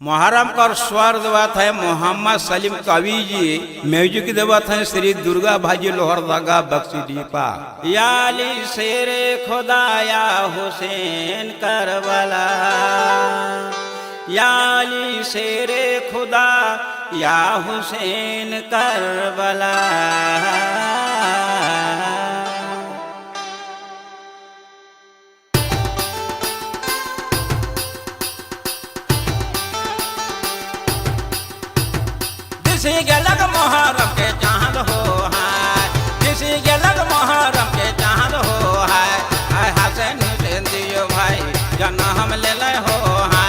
मुहर्रम का स्वर देवत है मोहम्मद सलीम कवि जी। म्यूजिक देवत है श्री दुर्गा भाजी लोहरदगा बख्शी दीपा। याली शेरे खुदाया हुसैन करबला, याली शेरे खुदा या हुसैन करबला। किसी के लग मुहर्रम के चांद हो है, किसी के लग मुहर्रम के चांद हो है। हसन हुसैन दियो भाई जना हम ले ले हो है।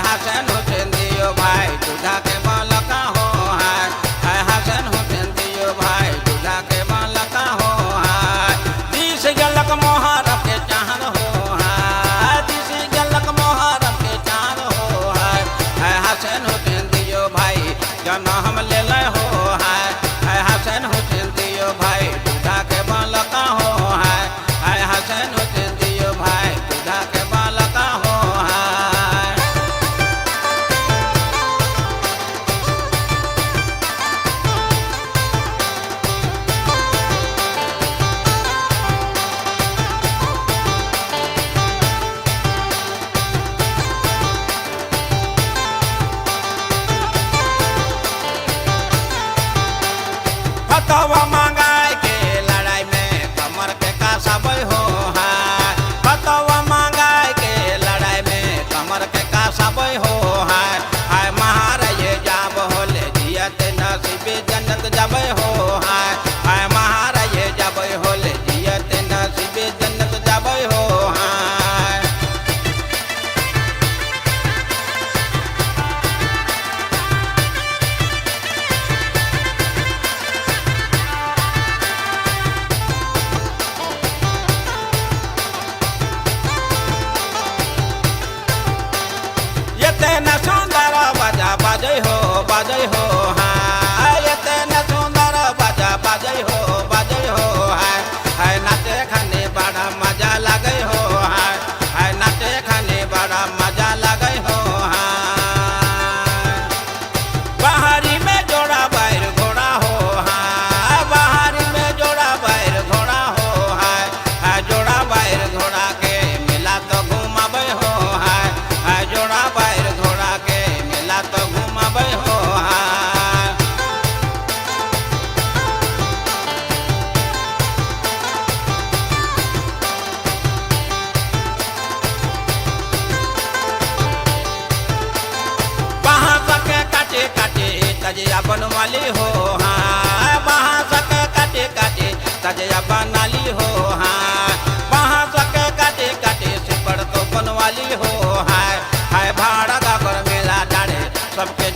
हसन हुसैन दियो भाई दूल्हा के बालका हो है। हसन हुसैन दियो भाई दूल्हा के बालका हो है। तीस गलक मुहर्रम के चांद हो है, तीस गलक मुहर्रम के चांद हो है। हसन हुसैन दियो भाई जना हम ले ले हो है। हसन हुसैन दियो भाई दूल्हा के बालका हो है। हसन हुसैन दियो भाई दूल्हा के बालका हो है। फतवा मांगाई के लड़ाई में कमर के कासबै हो है। फतवा मांगाई के लड़ाई में कमर के कासबै हो है। महाराज जाब होले जियत नसीबे जन्नत जबै हो है। महाराज जबै होले जियत नसीबे जन्नत जबै हो है। इतना सुंदर बाजा बाजै हो बाजै हो है। इतना सुंदर बाजा बाजै हो बाजै हो है। नाचे खाने बड़ा मजा लगे हो है। नाचे खाने बड़ा मजा लगे हो है। बाहरी में जोड़ा बैर घोड़ा हो है। बाहरी में जोड़ा बैर घोड़ा हो है। जोड़ा बैर घोड़ा के मिला तो घुमाबै हो है। जोड़ा बैर घोड़ा के मिला तो घुमाबै हो है। वहाँ सके काटे काटे तजिया बनवाली हो हाँ। वहाँ सके काटे काटे तजिया बनाली हो हाँ। वहाँ सके काटे काटे सिपड़ तो बनवाली हो है। भाड़ा का मेला डाले सबके